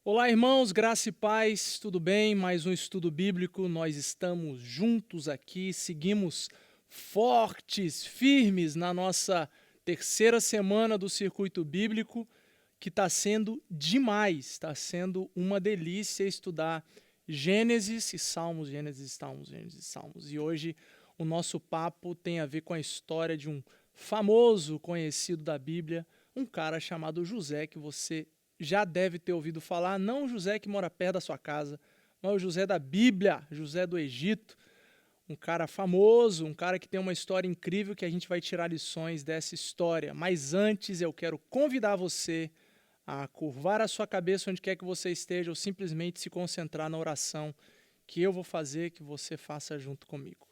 Olá, irmãos, graça e paz, tudo bem? Mais um estudo bíblico, nós estamos juntos aqui, seguimos fortes, firmes na nossa terceira semana do Circuito Bíblico, que está sendo demais, está sendo uma delícia estudar Gênesis e Salmos, Gênesis, Salmos, Gênesis, Salmos. E hoje o nosso papo tem a ver com a história de um famoso conhecido da Bíblia, um cara chamado José, que você já deve ter ouvido falar, não o José que mora perto da sua casa, mas o José da Bíblia, José do Egito, um cara famoso, um cara que tem uma história incrível que a gente vai tirar lições dessa história. Mas antes eu quero convidar você a curvar a sua cabeça onde quer que você esteja ou simplesmente se concentrar na oração que eu vou fazer, que você faça junto comigo.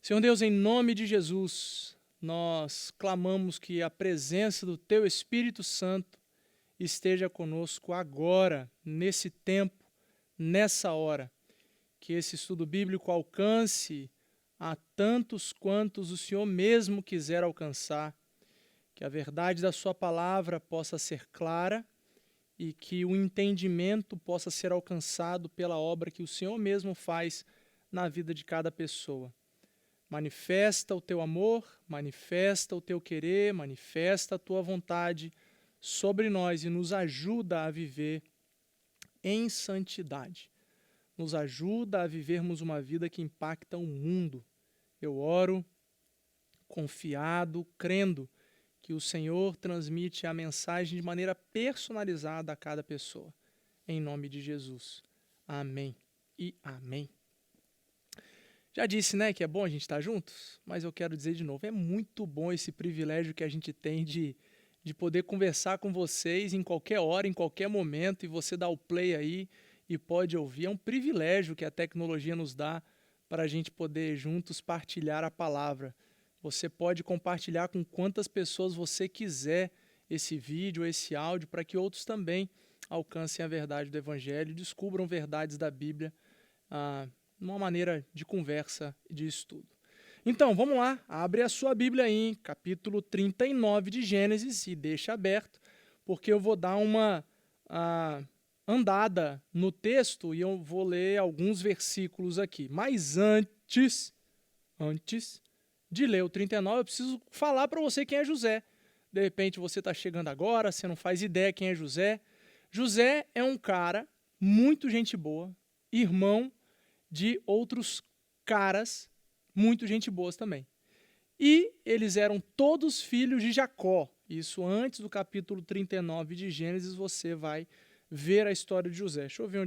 Senhor Deus, em nome de Jesus, nós clamamos que a presença do Teu Espírito Santo esteja conosco agora, nesse tempo, nessa hora. Que esse estudo bíblico alcance a tantos quantos o Senhor mesmo quiser alcançar. Que a verdade da sua palavra possa ser clara e que o entendimento possa ser alcançado pela obra que o Senhor mesmo faz na vida de cada pessoa. Manifesta o teu amor, manifesta o teu querer, manifesta a tua vontade sobre nós e nos ajuda a viver em santidade. Nos ajuda a vivermos uma vida que impacta o mundo. Eu oro confiado, crendo que o Senhor transmite a mensagem de maneira personalizada a cada pessoa. Em nome de Jesus. Amém e amém. Já disse, né, que é bom a gente estar juntos, mas eu quero dizer de novo, é muito bom esse privilégio que a gente tem de poder conversar com vocês em qualquer hora, em qualquer momento, e você dá o play aí e pode ouvir. É um privilégio que a tecnologia nos dá para a gente poder juntos partilhar a palavra. Você pode compartilhar com quantas pessoas você quiser esse vídeo, esse áudio, para que outros também alcancem a verdade do Evangelho e descubram verdades da Bíblia numa maneira de conversa e de estudo. Então, vamos lá, abre a sua Bíblia aí, em capítulo 39 de Gênesis, e deixa aberto, porque eu vou dar uma andada no texto e eu vou ler alguns versículos aqui. Mas antes de ler o 39, eu preciso falar para você quem é José. De repente você está chegando agora, você não faz ideia quem é José. José é um cara muito gente boa, irmão de outros caras muito gente boas também. E eles eram todos filhos de Jacó. Isso antes do capítulo 39 de Gênesis, você vai ver a história de José. Deixa eu ver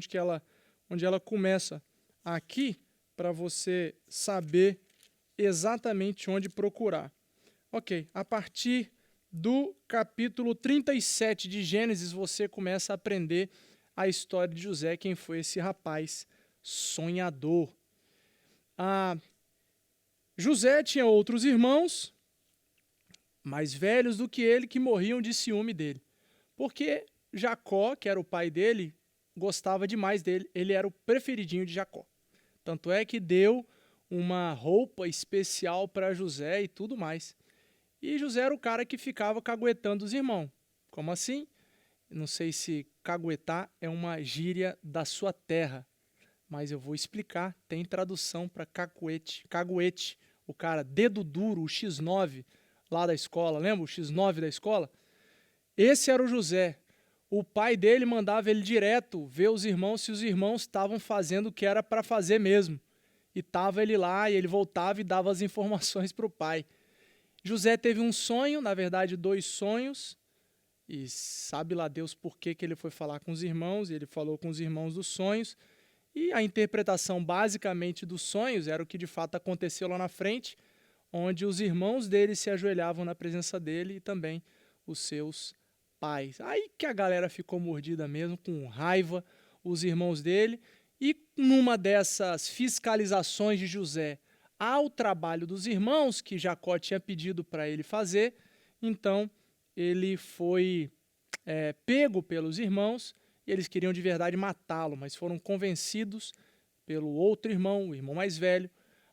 onde ela começa aqui, para você saber exatamente onde procurar. Ok, a partir do capítulo 37 de Gênesis, você começa a aprender a história de José, quem foi esse rapaz sonhador. José tinha outros irmãos mais velhos do que ele que morriam de ciúme dele. Porque Jacó, que era o pai dele, gostava demais dele. Ele era o preferidinho de Jacó. Tanto é que deu uma roupa especial para José e tudo mais. E José era o cara que ficava caguetando os irmãos. Como assim? Não sei se caguetar é uma gíria da sua terra, mas eu vou explicar. Tem tradução para caguete. Caguete, o cara, dedo duro, o X9 lá da escola, lembra o X9 da escola? Esse era o José. O pai dele mandava ele direto ver os irmãos se os irmãos estavam fazendo o que era para fazer mesmo. E estava ele lá e ele voltava e dava as informações para o pai. José teve um sonho, na verdade 2 sonhos, e sabe lá Deus por que ele foi falar com os irmãos, e ele falou com os irmãos dos sonhos, e a interpretação basicamente dos sonhos era o que de fato aconteceu lá na frente, onde os irmãos dele se ajoelhavam na presença dele e também os seus pais. Aí que a galera ficou mordida mesmo, com raiva, os irmãos dele, e numa dessas fiscalizações de José ao trabalho dos irmãos, que Jacó tinha pedido para ele fazer, então ele foi pego pelos irmãos, e eles queriam de verdade matá-lo, mas foram convencidos pelo outro irmão, o irmão mais velho,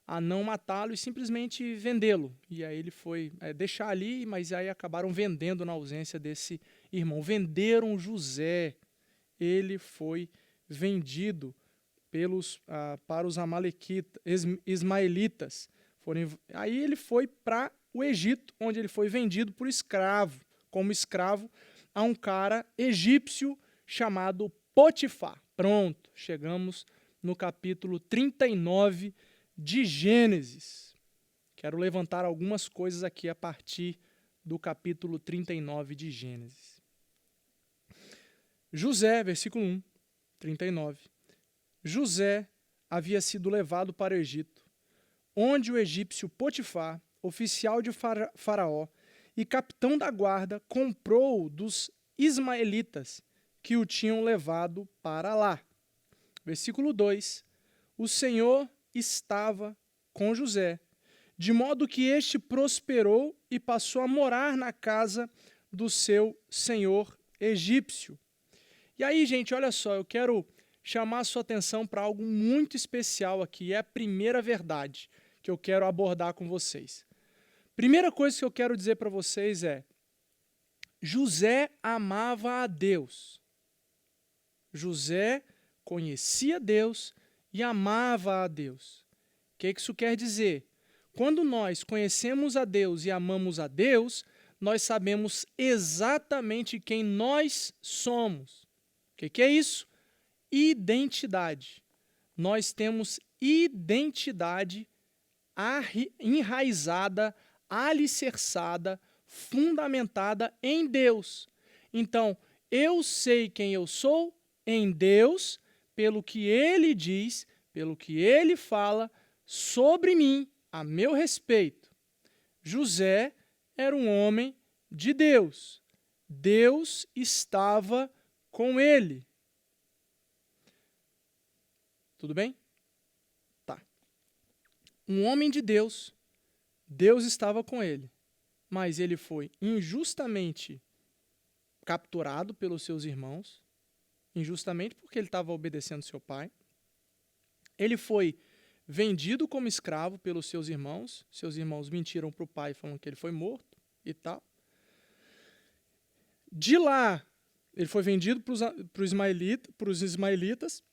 a não matá-lo e simplesmente vendê-lo. E aí ele foi deixar ali, mas aí acabaram vendendo na ausência desse irmão. Venderam José. ele foi vendido para os ismaelitas. Aí ele foi para o Egito, onde ele foi vendido como escravo, a um cara egípcio chamado Potifar. Pronto, chegamos no capítulo 39 de Gênesis. Quero levantar algumas coisas aqui a partir do capítulo 39 de Gênesis. José, versículo 1, 39. José havia sido levado para o Egito, onde o egípcio Potifar, oficial de Faraó e capitão da guarda, comprou dos ismaelitas que o tinham levado para lá. Versículo 2. O Senhor estava com José, de modo que este prosperou e passou a morar na casa do seu senhor egípcio. E aí, gente, olha só, eu quero chamar a sua atenção para algo muito especial aqui. É a primeira verdade que eu quero abordar com vocês. Primeira coisa que eu quero dizer para vocês é: José amava a Deus. José conhecia Deus e amava a Deus. O que isso quer dizer? Quando nós conhecemos a Deus e amamos a Deus, nós sabemos exatamente quem nós somos. O que é isso? Identidade. Nós temos identidade enraizada, alicerçada, fundamentada em Deus. Então, eu sei quem eu sou em Deus, pelo que Ele diz, pelo que Ele fala sobre mim, a meu respeito. José era um homem de Deus. Deus estava com ele. Tudo bem? Tá. Um homem de Deus, Deus estava com ele, mas ele foi injustamente capturado pelos seus irmãos, injustamente porque ele estava obedecendo seu pai. Ele foi vendido como escravo pelos seus irmãos mentiram para o pai falando que ele foi morto e tal. De lá, ele foi vendido para os ismaelitas.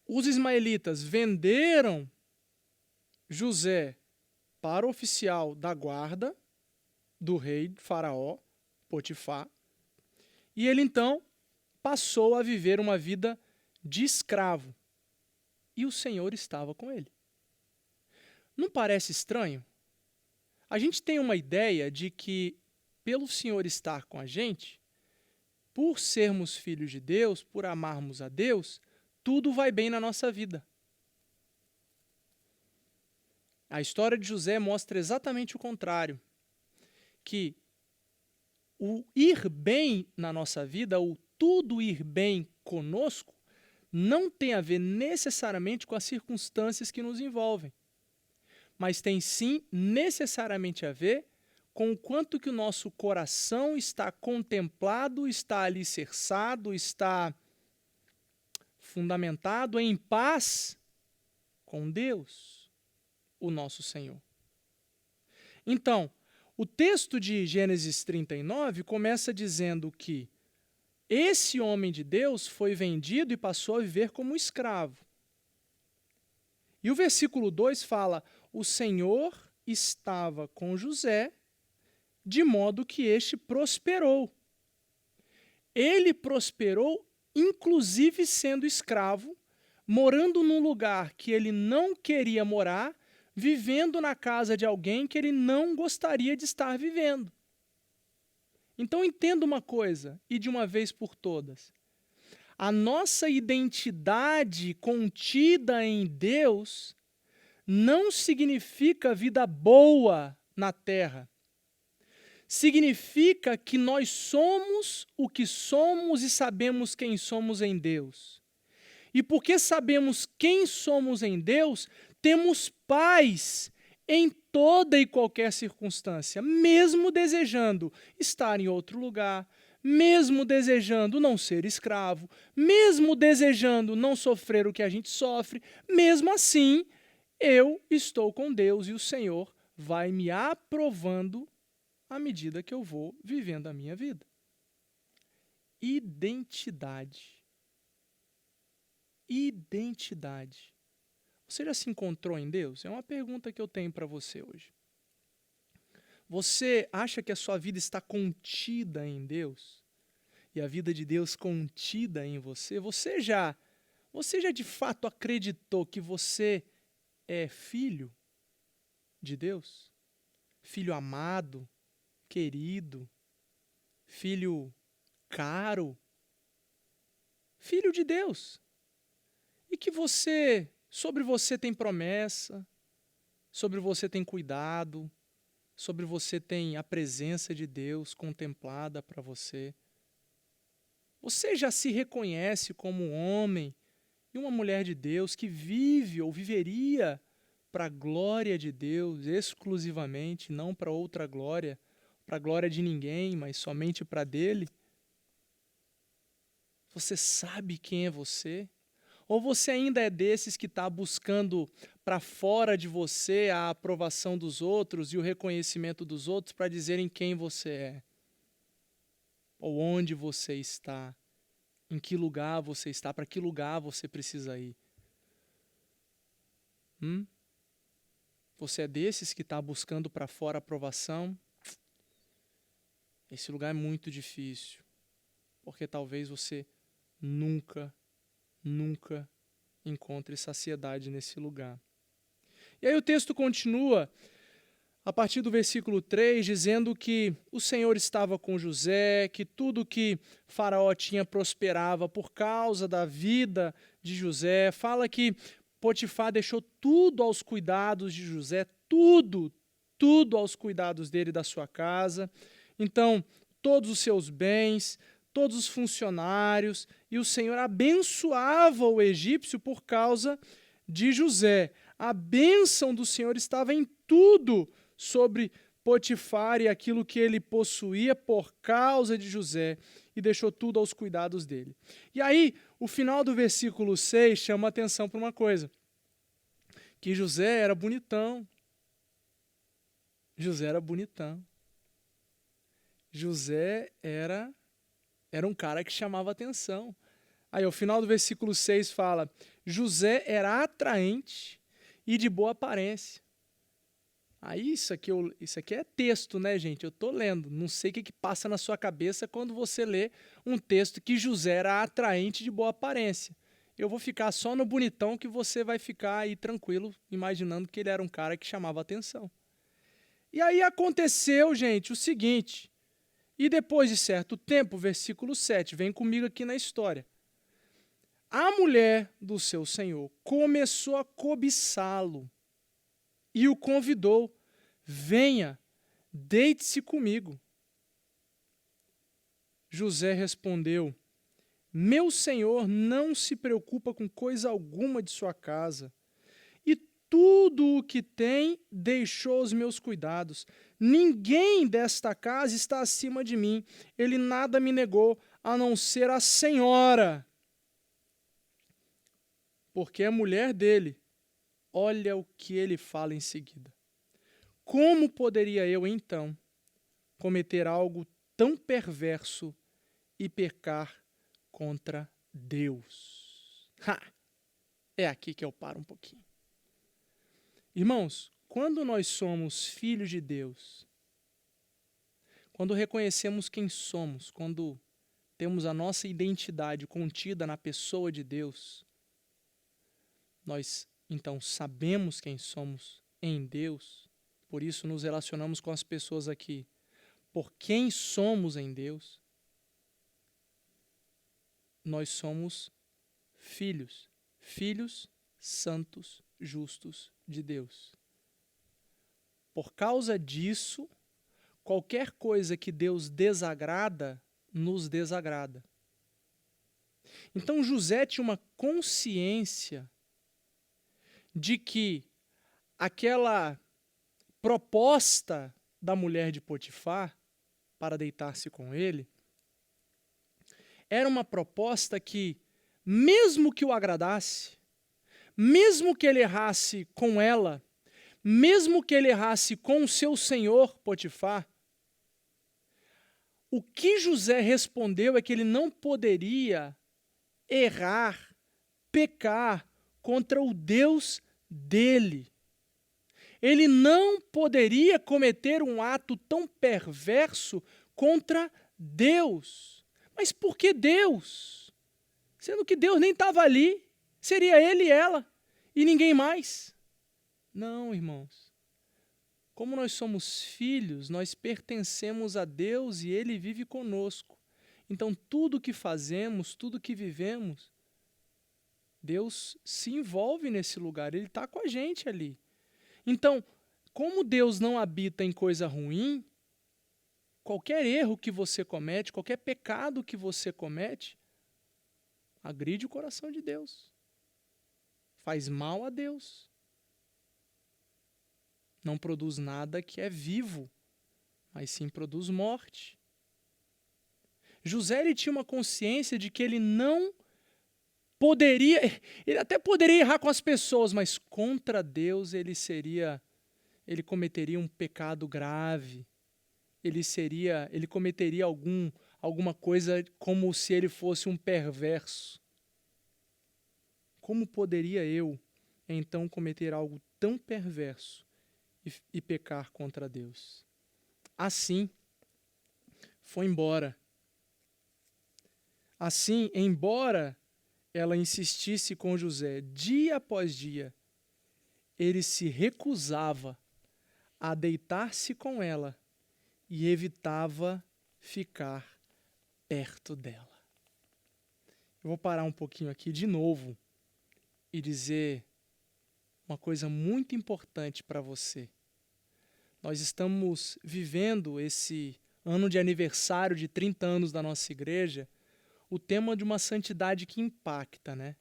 Os ismaelitas venderam José para o oficial da guarda do rei Faraó, Potifar, e ele então passou a viver uma vida de escravo. E o Senhor estava com ele. Não parece estranho? A gente tem uma ideia de que, pelo Senhor estar com a gente, por sermos filhos de Deus, por amarmos a Deus, tudo vai bem na nossa vida. A história de José mostra exatamente o contrário. Que o ir bem na nossa vida, o tudo ir bem conosco, não tem a ver necessariamente com as circunstâncias que nos envolvem, mas tem sim necessariamente a ver com o quanto que o nosso coração está contemplado, está alicerçado, está fundamentado em paz com Deus, o nosso Senhor. Então, o texto de Gênesis 39 começa dizendo que esse homem de Deus foi vendido e passou a viver como escravo. E o versículo 2 fala: o Senhor estava com José, de modo que este prosperou. Ele prosperou, inclusive sendo escravo, morando num lugar que ele não queria morar, vivendo na casa de alguém que ele não gostaria de estar vivendo. Então entenda uma coisa, e de uma vez por todas. A nossa identidade contida em Deus não significa vida boa na terra. Significa que nós somos o que somos e sabemos quem somos em Deus. E porque sabemos quem somos em Deus, temos paz em toda e qualquer circunstância, mesmo desejando estar em outro lugar, mesmo desejando não ser escravo, mesmo desejando não sofrer o que a gente sofre, mesmo assim, eu estou com Deus e o Senhor vai me aprovando à medida que eu vou vivendo a minha vida. identidade. Identidade. Você já se encontrou em Deus? É uma pergunta que eu tenho para você hoje. Você acha que a sua vida está contida em Deus? E a vida de Deus contida em você? Você já de fato acreditou que você é filho de Deus? Filho amado, querido, filho caro, filho de Deus. E que sobre você tem promessa, sobre você tem cuidado, sobre você tem a presença de Deus contemplada para você. Você já se reconhece como um homem e uma mulher de Deus que vive ou viveria para a glória de Deus exclusivamente, não para outra glória, para a glória de ninguém, mas somente para dele? Você sabe quem é você? Ou você ainda é desses que está buscando para fora de você a aprovação dos outros e o reconhecimento dos outros para dizerem quem você é? Ou onde você está? Em que lugar você está? Para que lugar você precisa ir? Você é desses que está buscando para fora a aprovação? Esse lugar é muito difícil, porque talvez você nunca encontre saciedade nesse lugar. E aí o texto continua, a partir do versículo 3, dizendo que o Senhor estava com José, que tudo que Faraó tinha prosperava por causa da vida de José. Fala que Potifar deixou tudo aos cuidados de José, tudo aos cuidados dele e da sua casa. Então, todos os seus bens, todos os funcionários, e o Senhor abençoava o egípcio por causa de José. A bênção do Senhor estava em tudo sobre Potifar e aquilo que ele possuía por causa de José, e deixou tudo aos cuidados dele. E aí, o final do versículo 6 chama a atenção para uma coisa, que José era bonitão. José era bonitão. José era um cara que chamava atenção. Aí, o final do versículo 6 fala, José era atraente e de boa aparência. Aí, isso aqui é texto, né, gente? Eu estou lendo. Não sei o que passa na sua cabeça quando você lê um texto que José era atraente e de boa aparência. Eu vou ficar só no bonitão, que você vai ficar aí tranquilo, imaginando que ele era um cara que chamava atenção. E aí aconteceu, gente, o seguinte. E depois de certo tempo, versículo 7, vem comigo aqui na história. A mulher do seu senhor começou a cobiçá-lo e o convidou, venha, deite-se comigo. José respondeu, meu senhor não se preocupa com coisa alguma de sua casa, e tudo o que tem deixou os meus cuidados. Ninguém desta casa está acima de mim, ele nada me negou, a não ser a senhora. Porque a mulher dele, olha o que ele fala em seguida. Como poderia eu, então, cometer algo tão perverso e pecar contra Deus? É aqui que eu paro um pouquinho. Irmãos, quando nós somos filhos de Deus, quando reconhecemos quem somos, quando temos a nossa identidade contida na pessoa de Deus, nós então sabemos quem somos em Deus, por isso nos relacionamos com as pessoas aqui, por quem somos em Deus, nós somos filhos santos, justos de Deus. Por causa disso, qualquer coisa que Deus desagrada, nos desagrada. Então José tinha uma consciência de que aquela proposta da mulher de Potifar para deitar-se com ele era uma proposta que, mesmo que o agradasse, mesmo que ele errasse com ela, mesmo que ele errasse com o seu senhor Potifar, O que José respondeu é que ele não poderia errar, pecar contra o Deus dele. Ele não poderia cometer um ato tão perverso contra Deus. Mas por que Deus? Sendo que Deus nem estava ali, seria ele e ela, e ninguém mais. Não, irmãos. Como nós somos filhos, nós pertencemos a Deus e Ele vive conosco. Então, tudo que fazemos, tudo que vivemos, Deus se envolve nesse lugar, Ele está com a gente ali. Então, como Deus não habita em coisa ruim, qualquer erro que você comete, qualquer pecado que você comete, agride o coração de Deus. Faz mal a Deus. Não produz nada que é vivo, mas sim produz morte. José ele tinha uma consciência de que ele não poderia, ele até poderia errar com as pessoas, mas contra Deus ele cometeria um pecado grave. Ele cometeria alguma coisa como se ele fosse um perverso. Como poderia eu, então, cometer algo tão perverso e pecar contra Deus? Assim, foi embora. Assim, embora ela insistisse com José dia após dia, ele se recusava a deitar-se com ela e evitava ficar perto dela. Eu vou parar um pouquinho aqui de novo e dizer uma coisa muito importante para você. Nós estamos vivendo esse ano de aniversário de 30 anos da nossa igreja, o tema de uma santidade que impacta, né?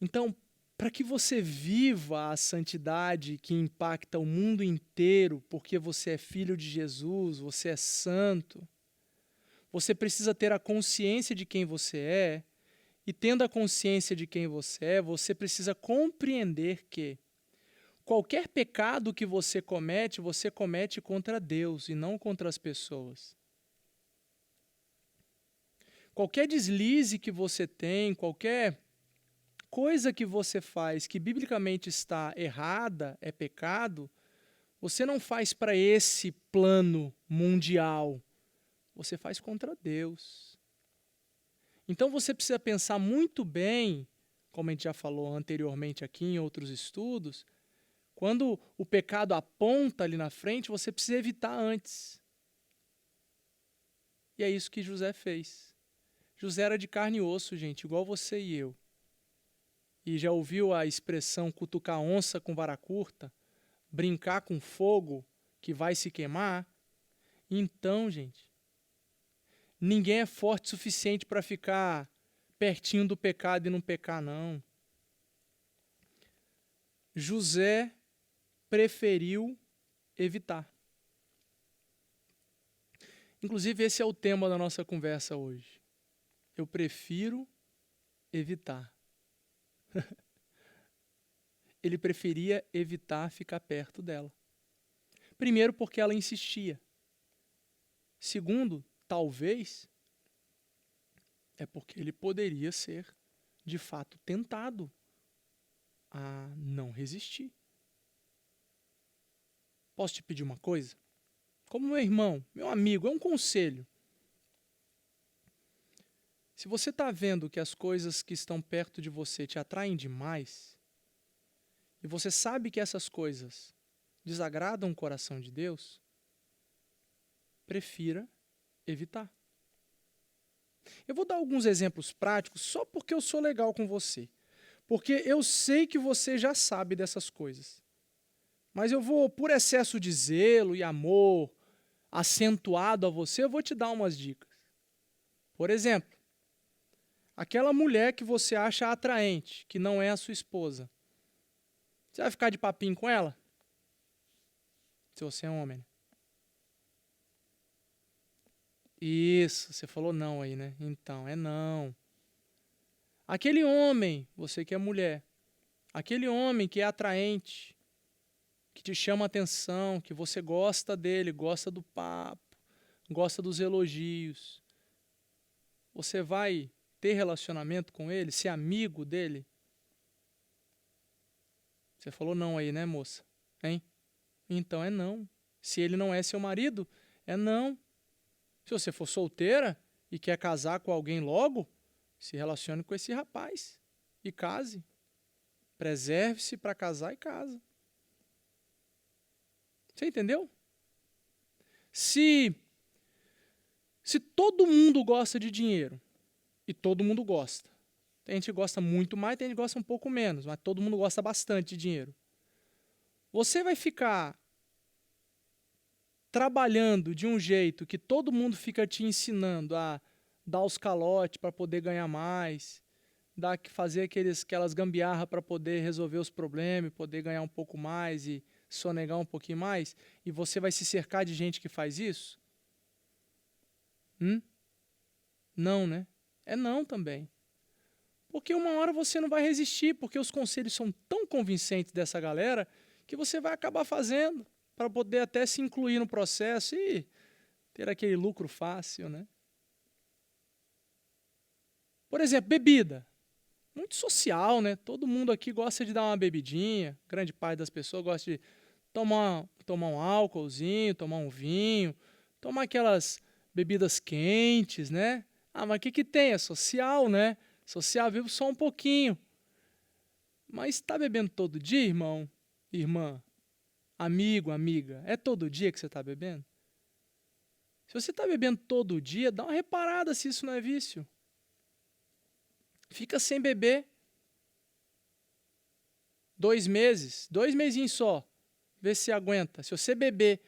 Então, para que você viva a santidade que impacta o mundo inteiro, porque você é filho de Jesus, você é santo, você precisa ter a consciência de quem você é, e tendo a consciência de quem você precisa compreender que qualquer pecado que você comete contra Deus e não contra as pessoas. Qualquer deslize que você tem, qualquer coisa que você faz que biblicamente está errada, é pecado, você não faz para esse plano mundial. Você faz contra Deus. Então você precisa pensar muito bem, como a gente já falou anteriormente aqui em outros estudos, quando o pecado aponta ali na frente, você precisa evitar antes. E é isso que José fez. José era de carne e osso, gente, igual você e eu. E já ouviu a expressão cutucar onça com vara curta? Brincar com fogo que vai se queimar? Então, gente, ninguém é forte o suficiente para ficar pertinho do pecado e não pecar, não. José preferiu evitar. Inclusive, esse é o tema da nossa conversa hoje. Eu prefiro evitar. Ele preferia evitar ficar perto dela. Primeiro, porque ela insistia. Segundo, talvez, é porque ele poderia ser, de fato, tentado a não resistir. Posso te pedir uma coisa? Como meu irmão, meu amigo, é um conselho. Se você está vendo que as coisas que estão perto de você te atraem demais, e você sabe que essas coisas desagradam o coração de Deus, prefira evitar. Eu vou dar alguns exemplos práticos só porque eu sou legal com você. Porque eu sei que você já sabe dessas coisas. Mas eu vou, por excesso de zelo e amor acentuado a você, eu vou te dar umas dicas. Por exemplo, aquela mulher que você acha atraente, que não é a sua esposa. Você vai ficar de papinho com ela? Se você é homem. Isso, você falou não aí, né? Então, é não. Aquele homem, você que é mulher, aquele homem que é atraente, que te chama a atenção, que você gosta dele, gosta do papo, gosta dos elogios. Você vai ter relacionamento com ele, ser amigo dele? Você falou não aí, né, moça? Hein? Então é não. Se ele não é seu marido, é não. Se você for solteira e quer casar com alguém logo, se relacione com esse rapaz e case. Preserve-se para casar e casa. Você entendeu? Se todo mundo gosta de dinheiro, e todo mundo gosta, tem gente que gosta muito mais, tem gente que gosta um pouco menos, mas todo mundo gosta bastante de dinheiro. Você vai ficar trabalhando de um jeito que todo mundo fica te ensinando a dar os calotes para poder ganhar mais, fazer aquelas gambiarra para poder resolver os problemas, poder ganhar um pouco mais e sonegar um pouquinho mais, e você vai se cercar de gente que faz isso? Não, né? É não também. Porque uma hora você não vai resistir, porque os conselhos são tão convincentes dessa galera que você vai acabar fazendo para poder até se incluir no processo e ter aquele lucro fácil, né? Por exemplo, bebida. Muito social, né? Todo mundo aqui gosta de dar uma bebidinha, grande parte das pessoas gosta de tomar um álcoolzinho, tomar um vinho, tomar aquelas bebidas quentes, né? Ah, mas o que tem? É social, né? Social, vivo só um pouquinho. Mas está bebendo todo dia, irmão, irmã, amigo, amiga? É todo dia que você está bebendo? Se você está bebendo todo dia, dá uma reparada se isso não é vício. Fica sem beber 2 meses, 2 mesinhos só. Vê se aguenta. Se você beber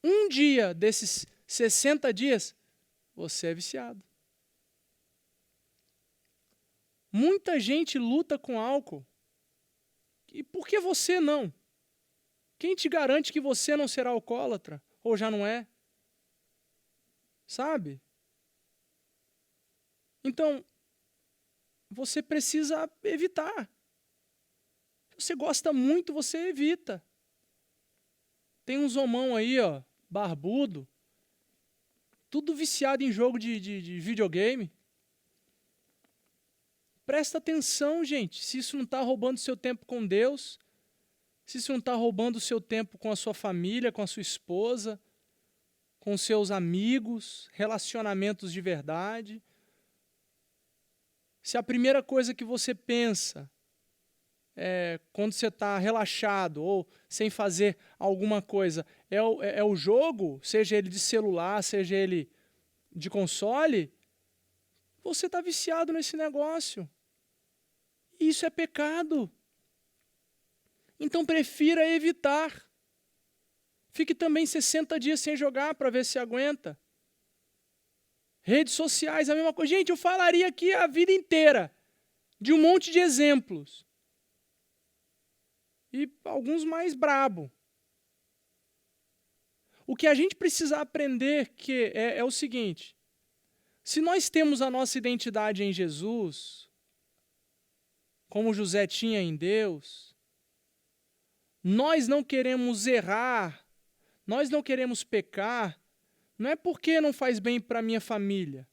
um dia desses 60 dias, você é viciado. Muita gente luta com álcool. E por que você não? Quem te garante que você não será alcoólatra? Ou já não é? Sabe? Então, você precisa evitar. Se você gosta muito, você evita. Tem uns homão aí, ó, barbudo, tudo viciado em jogo de videogame. Presta atenção, gente, se isso não está roubando seu tempo com Deus, se isso não está roubando o seu tempo com a sua família, com a sua esposa, com seus amigos, relacionamentos de verdade. Se a primeira coisa que você pensa quando você está relaxado ou sem fazer alguma coisa é o jogo, seja ele de celular, seja ele de console, você está viciado nesse negócio. Isso é pecado. Então prefira evitar. Fique também 60 dias sem jogar para ver se aguenta. Redes sociais, a mesma coisa. Gente, eu falaria aqui a vida inteira de um monte de exemplos. E alguns mais brabo. O que a gente precisa aprender é o seguinte: se nós temos a nossa identidade em Jesus, como José tinha em Deus, nós não queremos errar, nós não queremos pecar, não é porque não faz bem para a minha família.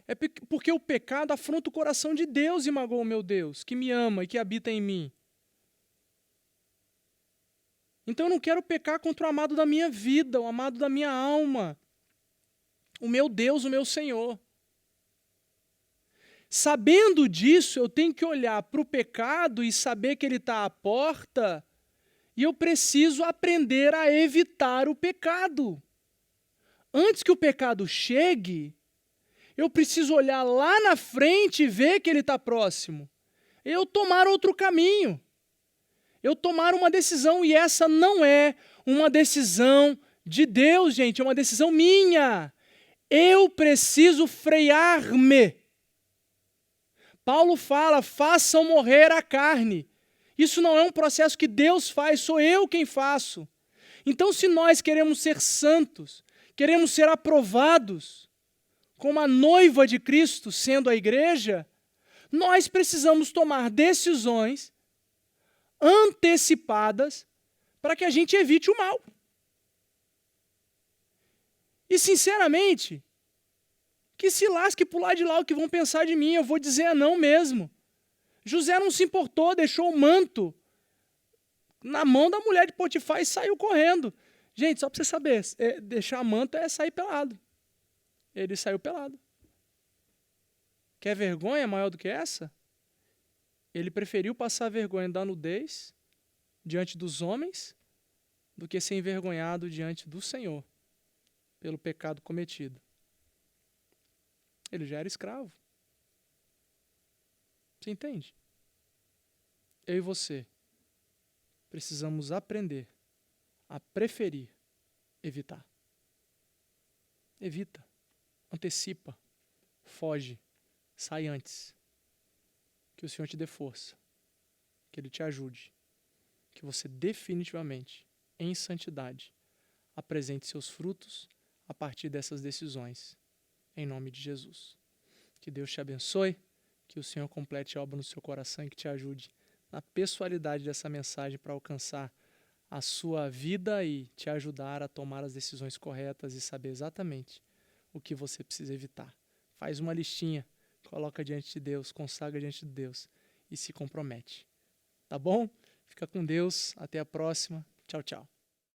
É porque o pecado afronta o coração de Deus e magoa o meu Deus, que me ama e que habita em mim. Então eu não quero pecar contra o amado da minha vida, o amado da minha alma, o meu Deus, o meu Senhor. Sabendo disso, eu tenho que olhar para o pecado e saber que ele está à porta, e eu preciso aprender a evitar o pecado. Antes que o pecado chegue, eu preciso olhar lá na frente e ver que ele está próximo. Eu tomar outro caminho. Eu tomar uma decisão, e essa não é uma decisão de Deus, gente, é uma decisão minha. Eu preciso frear-me. Paulo fala, façam morrer a carne. Isso não é um processo que Deus faz, sou eu quem faço. Então, se nós queremos ser santos, queremos ser aprovados, como a noiva de Cristo, sendo a igreja, nós precisamos tomar decisões antecipadas para que a gente evite o mal. E, sinceramente, que se lasque pro lado de lá o que vão pensar de mim, eu vou dizer não mesmo. José não se importou, deixou o manto na mão da mulher de Potifar e saiu correndo. Gente, só para você saber, deixar manto é sair pelado. Ele saiu pelado. Quer vergonha maior do que essa? Ele preferiu passar vergonha da nudez diante dos homens do que ser envergonhado diante do Senhor pelo pecado cometido. Ele já era escravo. Você entende? Eu e você precisamos aprender a preferir evitar. Evita, antecipa, foge, sai antes. Que o Senhor te dê força, que Ele te ajude, que você definitivamente, em santidade, apresente seus frutos a partir dessas decisões, em nome de Jesus. Que Deus te abençoe, que o Senhor complete a obra no seu coração e que te ajude na pessoalidade dessa mensagem para alcançar a sua vida e te ajudar a tomar as decisões corretas e saber exatamente o que você precisa evitar. Faz uma listinha, coloca diante de Deus, consagra diante de Deus e se compromete. Tá bom? Fica com Deus, até a próxima. Tchau, tchau.